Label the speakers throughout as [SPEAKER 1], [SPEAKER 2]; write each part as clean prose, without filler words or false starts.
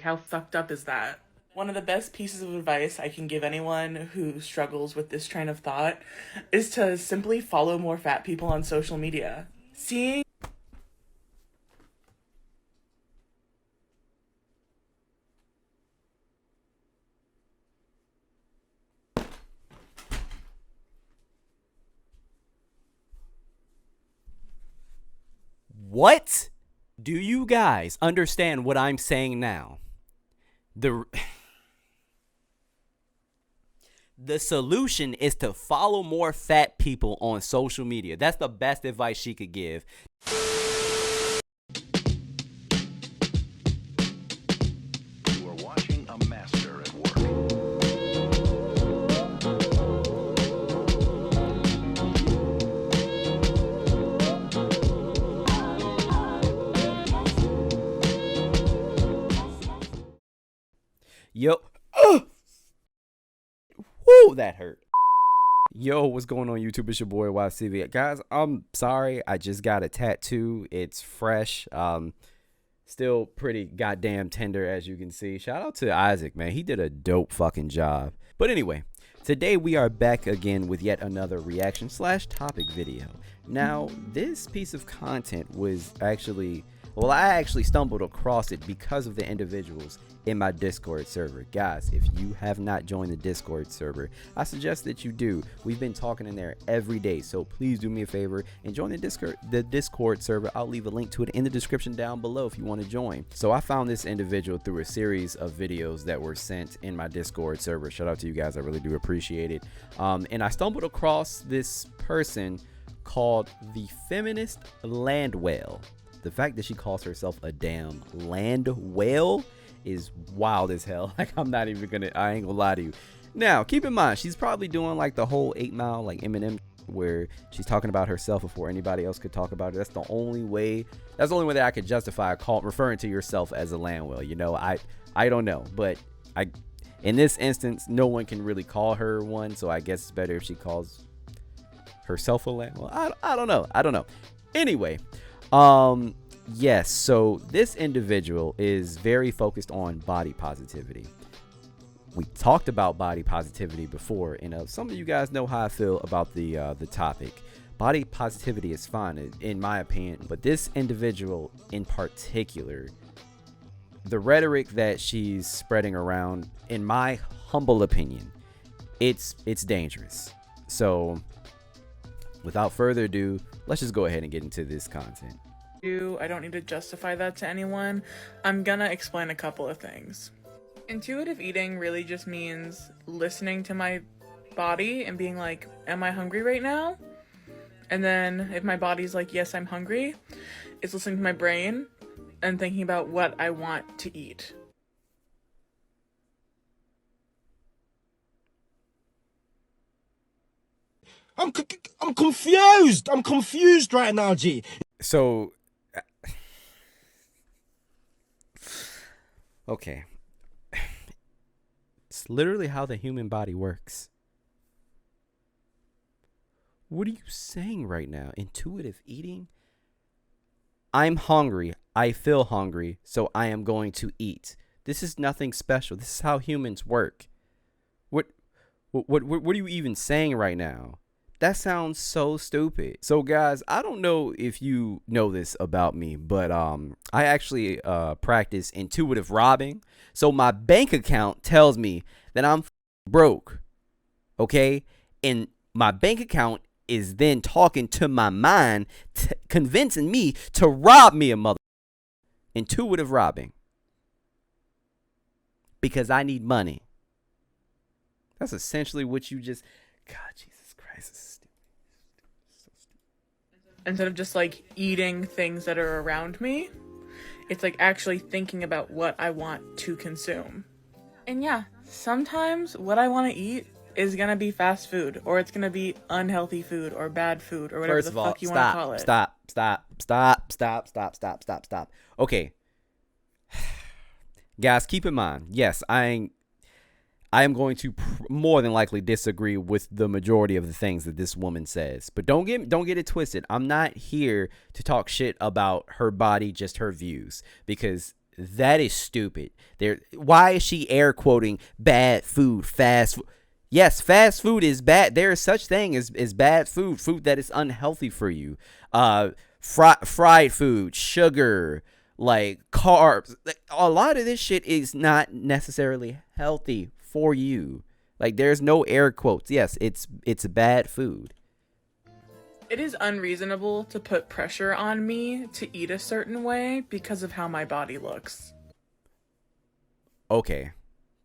[SPEAKER 1] how fucked up is that? One of the best pieces of advice I can give anyone who struggles with this train of thought is to simply follow more fat people on social media. Seeing
[SPEAKER 2] What? Do you guys understand what I'm saying now? The the solution is to follow more fat people on social media. That's the best advice she could give.
[SPEAKER 3] You are watching a master at work.
[SPEAKER 2] Yo. Woo, that hurt. Yo, what's going on YouTube? It's your boy WattsTV. Guys, I'm sorry. I just got a tattoo. It's fresh. Still pretty goddamn tender, as you can see. Shout out to Isaac, man. He did a dope fucking job. But anyway, today we are back again with yet another reaction / topic video. Now, this piece of content was actually, well, I actually stumbled across it because of the individuals in my Discord server. Guys, if you have not joined the Discord server, I suggest that you do. We've been talking in there every day, so please do me a favor and join the Discord server. I'll leave a link to it in the description down below if you want to join. So I found this individual through a series of videos that were sent in my Discord server. Shout out to you guys, I really do appreciate it. And I stumbled across this person called the Feminist Land Whale. The fact that she calls herself a damn land whale is wild as hell. Like, I ain't gonna lie to you. Now, keep in mind, she's probably doing like the whole 8 Mile, like Eminem, where she's talking about herself before anybody else could talk about it. That's the only way that I could justify referring to yourself as a land whale. You know, I don't know, but in this instance, no one can really call her one, so I guess it's better if she calls herself a land whale. I don't know. Anyway, yes, so this individual is very focused on body positivity. We talked about body positivity before, and some of you guys know how I feel about the topic. Body positivity is fine, in my opinion, but this individual in particular, the rhetoric that she's spreading around, in my humble opinion, it's dangerous. So, without further ado, let's just go ahead and get into this content.
[SPEAKER 1] I don't need to justify that to anyone. I'm gonna explain a couple of things. Intuitive eating really just means listening to my body and being like, am I hungry right now? And then if my body's like, yes, I'm hungry, it's listening to my brain and thinking about what I want to eat.
[SPEAKER 4] I'm confused. I'm confused right now, G.
[SPEAKER 2] So, okay. It's literally how the human body works. What are you saying right now? Intuitive eating? I'm hungry. I feel hungry, so I am going to eat. This is nothing special. This is how humans work. What are you even saying right now? That sounds so stupid. So guys, I don't know if you know this about me, but I actually practice intuitive robbing. So my bank account tells me that I'm broke, okay? And my bank account is then talking to my mind, convincing me to rob me a mother. Intuitive robbing. Because I need money. That's essentially what you just... God, Jesus Christ, this is stupid. So stupid.
[SPEAKER 1] Instead of just like eating things that are around me, it's like actually thinking about what I want to consume. And yeah, sometimes what I want to eat is gonna be fast food, or it's gonna be unhealthy food, or bad food, or whatever the fuck you want to call it.
[SPEAKER 2] Stop. Okay. Guys, keep in mind, yes, I am going to more than likely disagree with the majority of the things that this woman says. But don't get it twisted. I'm not here to talk shit about her body, just her views. Because That is stupid. Why is she air quoting bad food, fast food? Yes, fast food is bad. There is such thing as bad food that is unhealthy for you. Fried food, sugar, like carbs. A lot of this shit is not necessarily healthy for you. Like, there's no air quotes. Yes, it's bad food.
[SPEAKER 1] It is unreasonable to put pressure on me to eat a certain way because of how my body looks.
[SPEAKER 2] Okay,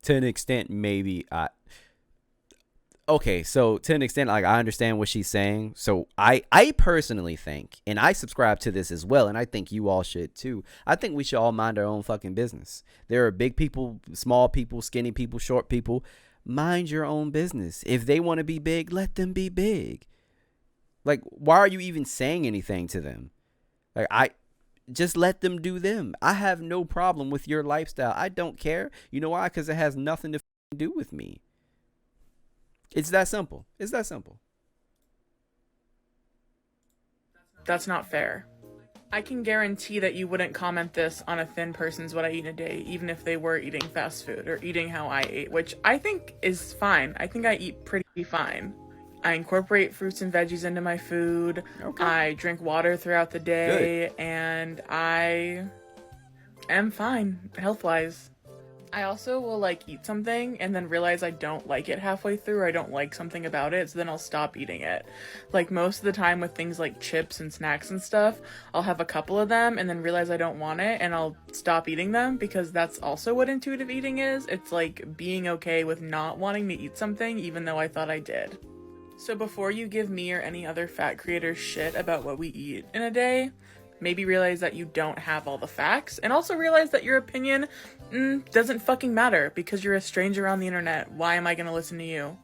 [SPEAKER 2] to an extent, maybe. Okay, so to an extent, like, I understand what she's saying. So I personally think, and I subscribe to this as well, and I think you all should too. I think we should all mind our own fucking business. There are big people, small people, skinny people, short people. Mind your own business. If they want to be big, let them be big. Like, why are you even saying anything to them? Like, just let them do them. I have no problem with your lifestyle. I don't care. You know why? Because it has nothing to do with me. It's that simple. It's that simple.
[SPEAKER 1] That's not fair. I can guarantee that you wouldn't comment this on a thin person's what I eat in a day, even if they were eating fast food or eating how I ate, which I think is fine. I think I eat pretty fine. I incorporate fruits and veggies into my food. Okay. I drink water throughout the day. Good. And I am fine health-wise. I also will eat something and then realize I don't like it halfway through, or I don't like something about it, so then I'll stop eating it. Like, most of the time with things like chips and snacks and stuff, I'll have a couple of them and then realize I don't want it and I'll stop eating them, because that's also what intuitive eating is. It's like being okay with not wanting to eat something even though I thought I did. So before you give me or any other fat creator shit about what we eat in a day, maybe realize that you don't have all the facts, and also realize that your opinion doesn't fucking matter because you're a stranger on the internet. Why am I gonna listen to you?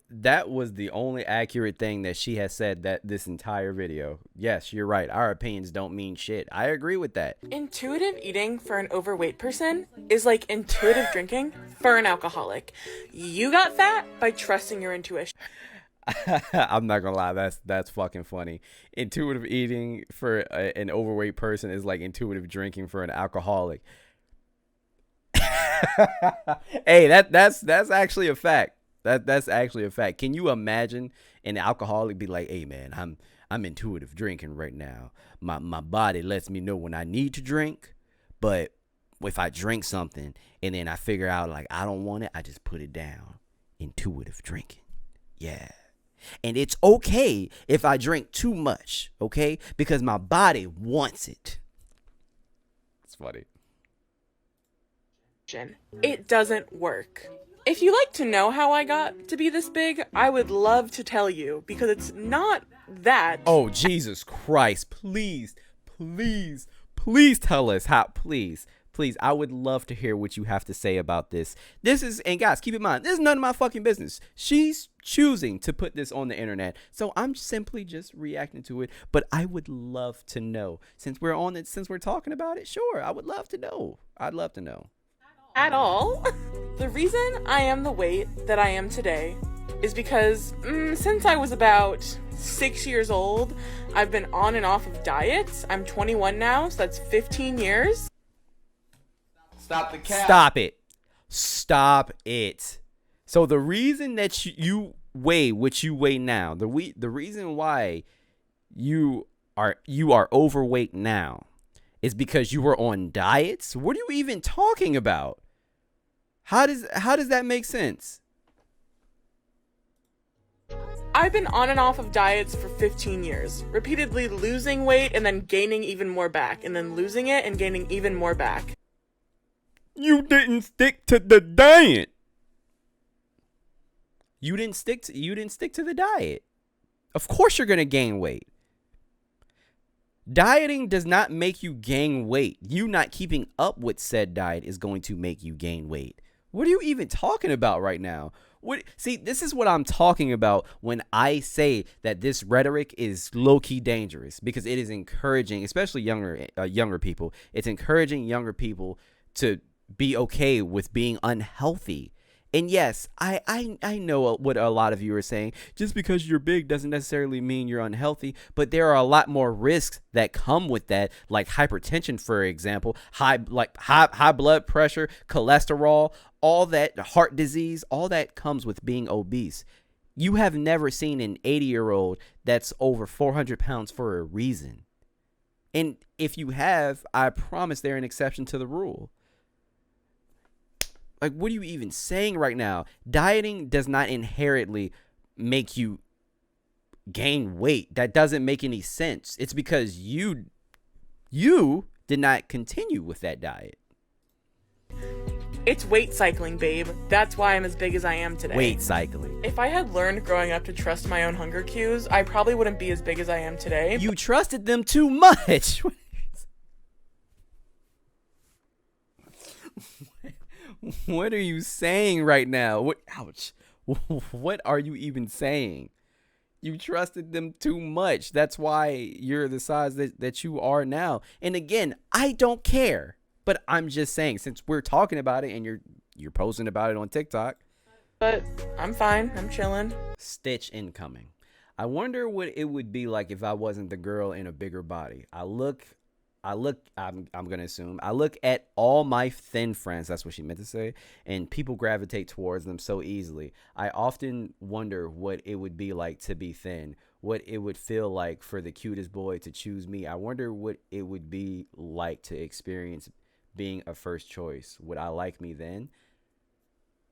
[SPEAKER 2] That was the only accurate thing that she has said that this entire video. Yes, you're right. Our opinions don't mean shit. I agree with that.
[SPEAKER 1] Intuitive eating for an overweight person is like intuitive drinking for an alcoholic. You got fat by trusting your intuition.
[SPEAKER 2] I'm not gonna lie, that's fucking funny. Intuitive eating for an overweight person is like intuitive drinking for an alcoholic. Hey, that's actually a fact. That's actually a fact. Can you imagine an alcoholic be like, "Hey man, I'm intuitive drinking right now. My body lets me know when I need to drink, but if I drink something and then I figure out like I don't want it, I just put it down." Intuitive drinking. Yeah. And it's okay if I drink too much, okay? Because my body wants it. It's funny.
[SPEAKER 1] It doesn't work. If you like to know how I got to be this big, I would love to tell you, because it's not that.
[SPEAKER 2] Oh, Jesus Christ. Please tell us how. Please, I would love to hear what you have to say about this. And guys, keep in mind, this is none of my fucking business. She's choosing to put this on the internet, so I'm simply just reacting to it. But I would love to know, since we're on it, since we're talking about it. Sure, I would love to know. I'd love to know.
[SPEAKER 1] At all. The reason I am the weight that I am today is because since I was about 6 years old, I've been on and off of diets. I'm 21 now, so that's 15 years.
[SPEAKER 2] Stop the cap. Stop it. So the reason that you weigh what you weigh now, the reason why you are overweight now is because you were on diets? What are you even talking about? How does that make sense?
[SPEAKER 1] I've been on and off of diets for 15 years, repeatedly losing weight and then gaining even more back, and then losing it and gaining even more back.
[SPEAKER 2] You didn't stick to the diet. You didn't stick to the diet. Of course you're going to gain weight. Dieting does not make you gain weight. You not keeping up with said diet is going to make you gain weight. What are you even talking about right now? See, this is what I'm talking about when I say that this rhetoric is low-key dangerous, because it is encouraging, especially younger people. It's encouraging younger people to be okay with being unhealthy. And yes, I know what a lot of you are saying. Just because you're big doesn't necessarily mean you're unhealthy, but there are a lot more risks that come with that, like hypertension, for example, high blood pressure, cholesterol, all that, heart disease, all that comes with being obese. You have never seen an 80-year-old that's over 400 pounds for a reason. And if you have, I promise they're an exception to the rule. Like, what are you even saying right now? Dieting does not inherently make you gain weight. That doesn't make any sense. It's because you did not continue with that diet.
[SPEAKER 1] It's weight cycling, babe. That's why I'm as big as I am today.
[SPEAKER 2] Weight cycling.
[SPEAKER 1] If I had learned growing up to trust my own hunger cues, I probably wouldn't be as big as I am today.
[SPEAKER 2] You trusted them too much. What are you saying right now? Ouch. What are you even saying? You trusted them too much. That's why you're the size that you are now. And again, I don't care. But I'm just saying, since we're talking about it and you're posting about it on TikTok.
[SPEAKER 1] But I'm fine. I'm chilling.
[SPEAKER 2] Stitch incoming. I wonder what it would be like if I wasn't the girl in a bigger body. I'm going to assume I look at all my thin friends, that's what she meant to say, and people gravitate towards them so easily. I often wonder what it would be like to be thin, what it would feel like for the cutest boy to choose me. I wonder what it would be like to experience being a first choice. Would I like me then?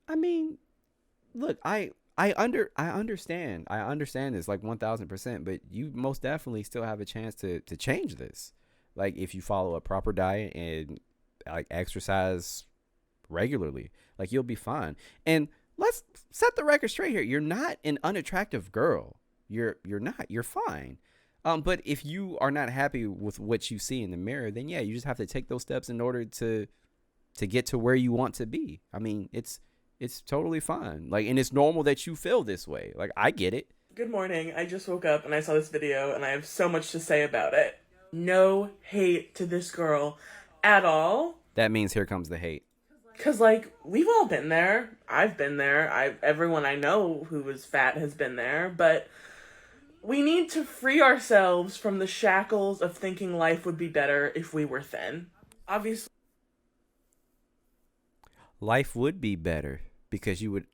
[SPEAKER 2] I mean, look, I understand this like 1000%, but you most definitely still have a chance to change this. Like, if you follow a proper diet and like exercise regularly, like, you'll be fine. And let's set the record straight here. You're not an unattractive girl. You're not. You're fine. But if you are not happy with what you see in the mirror, then yeah, you just have to take those steps in order to get to where you want to be. I mean, it's totally fine. Like, and it's normal that you feel this way. Like, I get it.
[SPEAKER 1] Good morning. I just woke up and I saw this video and I have so much to say about it. No hate to this girl at all.
[SPEAKER 2] That means here comes the hate.
[SPEAKER 1] Cause like, we've all been there. I've been there. Everyone I know who was fat has been there, but we need to free ourselves from the shackles of thinking life would be better if we were thin. Obviously.
[SPEAKER 2] Life would be better because you would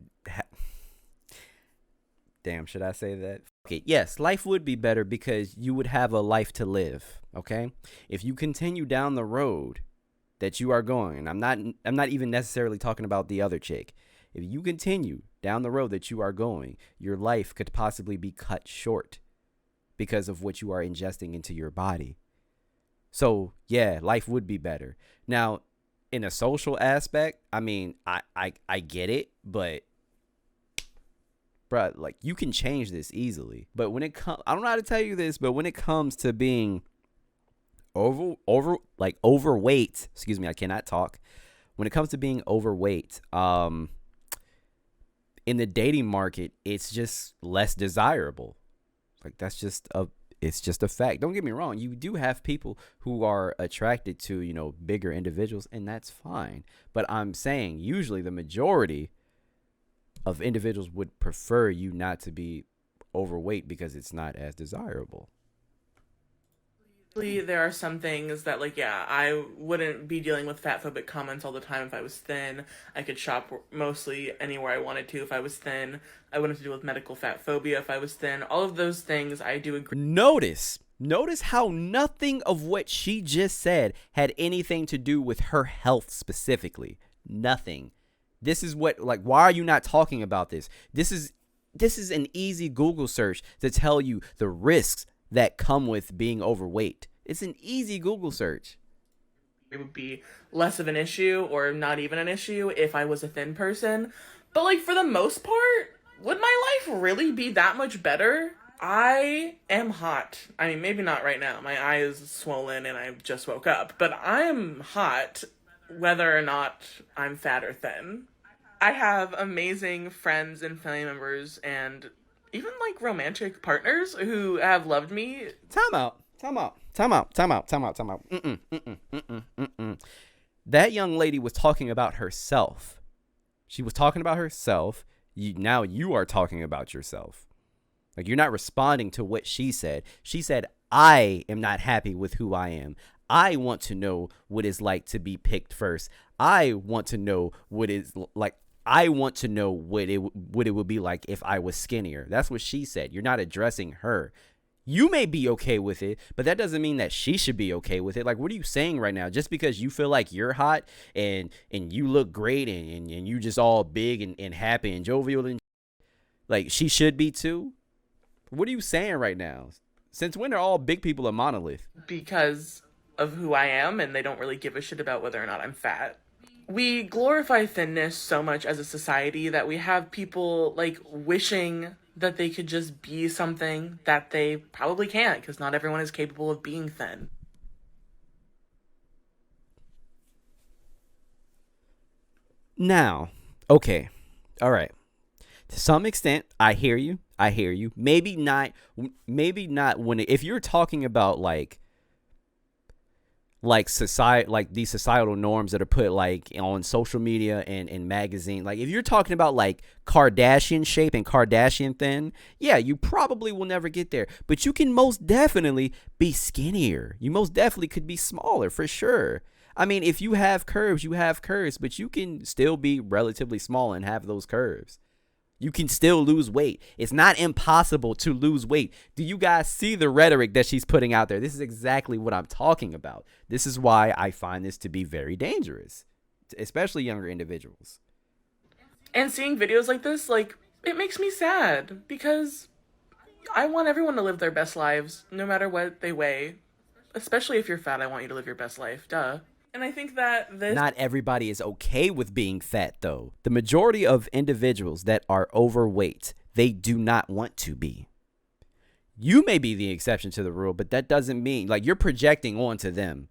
[SPEAKER 2] Damn, should I say that? Okay, yes, life would be better because you would have a life to live, okay? If you continue down the road that you are going, and I'm not even necessarily talking about the other chick. If you continue down the road that you are going, your life could possibly be cut short because of what you are ingesting into your body. So, yeah, life would be better. Now, in a social aspect, I mean, I get it, but bruh, like, you can change this easily. But when it comes, I don't know how to tell you this, but when it comes to being overweight, excuse me, I cannot talk. When it comes to being overweight, in the dating market, it's just less desirable. Like, it's just a fact. Don't get me wrong. You do have people who are attracted to, bigger individuals, and that's fine. But I'm saying usually the majority of individuals would prefer you not to be overweight because it's not as desirable.
[SPEAKER 1] There are some things that, like, yeah, I wouldn't be dealing with fatphobic comments all the time if I was thin. I could shop mostly anywhere I wanted to if I was thin. I wouldn't have to deal with medical fat phobia if I was thin. All of those things I do agree.
[SPEAKER 2] Notice how nothing of what she just said had anything to do with her health specifically. Nothing. This is what, like, why are you not talking about this? This is an easy Google search to tell you the risks that come with being overweight. It's an easy Google search.
[SPEAKER 1] It would be less of an issue or not even an issue if I was a thin person. But, like, for the most part, would my life really be that much better? I am hot. I mean, maybe not right now. My eye is swollen and I just woke up. But I am hot whether or not I'm fat or thin. I have amazing friends and family members and even, like, romantic partners who have loved me.
[SPEAKER 2] Time out. That young lady was talking about herself. She was talking about herself. Now you are talking about yourself. Like, you're not responding to what she said. She said, I am not happy with who I am. I want to know what it's like to be picked first. I want to know what it's like. I want to know what it would be like if I was skinnier. That's what she said. You're not addressing her. You may be okay with it, but that doesn't mean that she should be okay with it. Like, what are you saying right now? Just because you feel like you're hot and you look great and you just all big and happy and jovial and like she should be too? What are you saying right now? Since when are all big people a monolith?
[SPEAKER 1] Because of who I am, and they don't really give a shit about whether or not I'm fat. We glorify thinness so much as a society that we have people like wishing that they could just be something that they probably can't, because not everyone is capable of being thin.
[SPEAKER 2] Now, okay, all right. To some extent, I hear you. I hear you. Maybe not when if you're talking about like society, like these societal norms that are put like on social media and magazine. Like, if you're talking about like Kardashian shape and Kardashian thin, yeah, you probably will never get there. But you can most definitely be skinnier. You most definitely could be smaller for sure. I mean, if you have curves, you have curves, but you can still be relatively small and have those curves. You can still lose weight. It's not impossible to lose weight. Do you guys see the rhetoric that she's putting out there? This is exactly what I'm talking about. This is why I find this to be very dangerous, especially younger individuals.
[SPEAKER 1] And seeing videos like this, like, it makes me sad, because I want everyone to live their best lives, no matter what they weigh. Especially if you're fat, I want you to live your best life, duh. And I think that this...
[SPEAKER 2] Not everybody is okay with being fat, though. The majority of individuals that are overweight, they do not want to be. You may be the exception to the rule, but that doesn't mean, like, you're projecting onto them.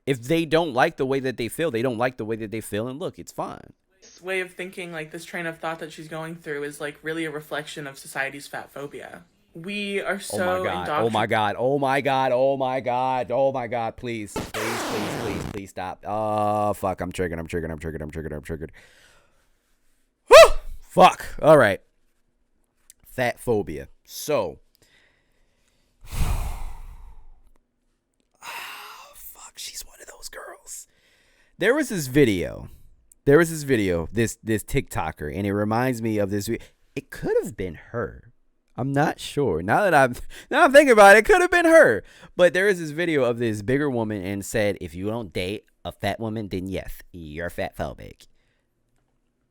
[SPEAKER 2] If they don't like the way that they feel, they don't like the way that they feel, and look, it's fine.
[SPEAKER 1] This way of thinking, like, this train of thought that she's going through is, like, really a reflection of society's fat phobia. We are so
[SPEAKER 2] Oh my God, please stop. Oh, fuck, I'm triggered. Woo! Fuck, all right. Fat phobia. So, fuck, she's one of those girls. There was this video, this TikToker, and it reminds me of this. It could have been her. I'm not sure. Now I'm thinking about it, it could have been her. But there is this video of this bigger woman and said, if you don't date a fat woman, then yes, you're fat phobic.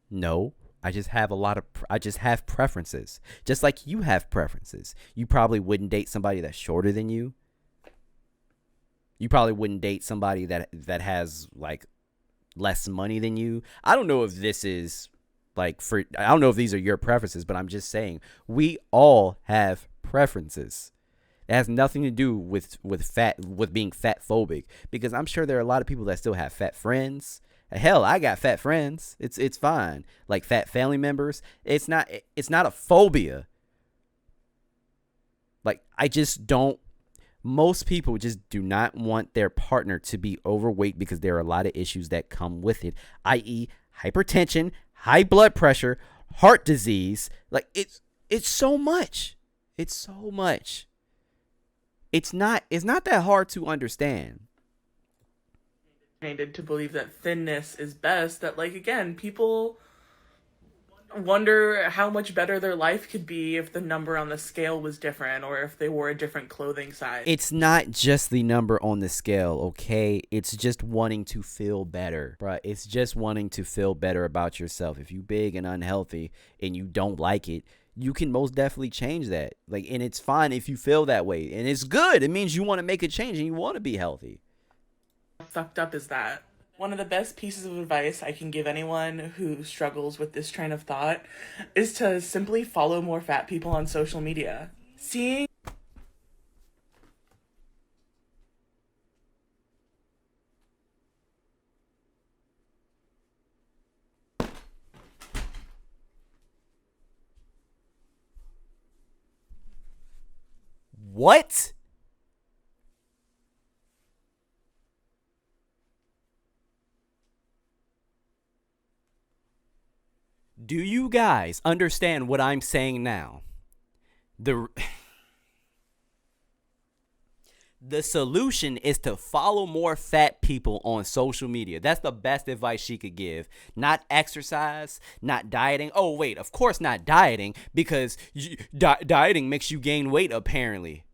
[SPEAKER 2] No, I just have preferences. Just like you have preferences. You probably wouldn't date somebody that's shorter than you. You probably wouldn't date somebody that has like less money than you. I don't know if this is I don't know if these are your preferences, but I'm just saying we all have preferences. It has nothing to do with being fat phobic, because I'm sure there are a lot of people that still have fat friends. Hell, I got fat friends. It's fine. Like fat family members. It's not a phobia. Like, I just don't. Most people just do not want their partner to be overweight because there are a lot of issues that come with it, i.e., hypertension, high blood pressure, heart disease. Like, it's so much. It's so much. It's not that hard to understand.
[SPEAKER 1] To believe that thinness is best, that, like, again, people wonder how much better their life could be if the number on the scale was different, or if they wore a different clothing size.
[SPEAKER 2] It's not just the number on the scale, okay? It's just wanting to feel better, bruh. It's just wanting to feel better about yourself. If you big and unhealthy and you don't like it, you can most definitely change that. Like, and it's fine if you feel that way, and it's good. It means you want to make a change and you want to be healthy.
[SPEAKER 1] How fucked up is that? One of the best pieces of advice I can give anyone who struggles with this train of thought is to simply follow more fat people on social media. Seeing
[SPEAKER 2] What? Do you guys understand what I'm saying now? The solution is to follow more fat people on social media. That's the best advice she could give. Not exercise, not dieting. Oh, wait, of course not dieting, because dieting makes you gain weight, apparently.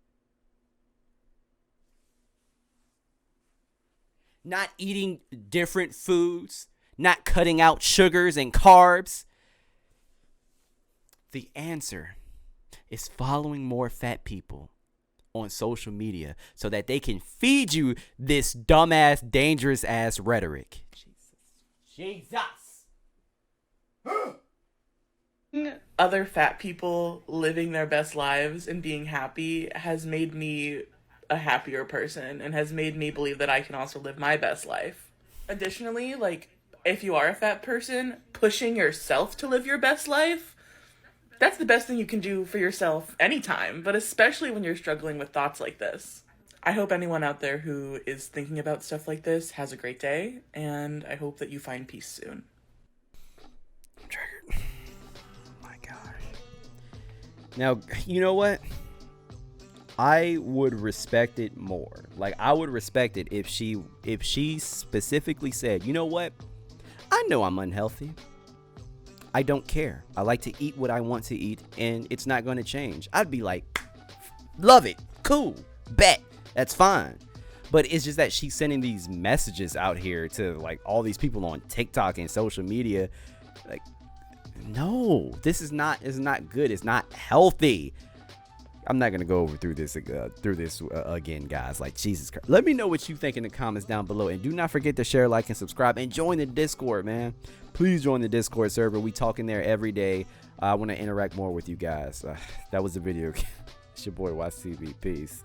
[SPEAKER 2] Not eating different foods, not cutting out sugars and carbs. The answer is following more fat people on social media so that they can feed you this dumbass, dangerous ass rhetoric. Jesus.
[SPEAKER 1] Other fat people living their best lives and being happy has made me a happier person and has made me believe that I can also live my best life. Additionally, like, if you are a fat person, pushing yourself to live your best life, that's the best thing you can do for yourself anytime, but especially when you're struggling with thoughts like this. I hope anyone out there who is thinking about stuff like this has a great day, and I hope that you find peace soon.
[SPEAKER 2] I'm triggered. My gosh. Now, you know what? I would respect it more. Like, I would respect it if she specifically said, you know what? I know I'm unhealthy. I don't care. I like to eat what I want to eat, and it's not going to change. I'd be like, love it. Cool. Bet. That's fine. But it's just that she's sending these messages out here to, like, all these people on TikTok and social media. Like, no, this is not good. It's not healthy. I'm not gonna go through this again, guys. Like, Jesus Christ. Let me know what you think in the comments down below, and do not forget to share, like, and subscribe, and join the Discord, man. Please join the Discord server. We talking there every day. I want to interact more with you guys. That was the video. It's your boy WattsTV. Peace.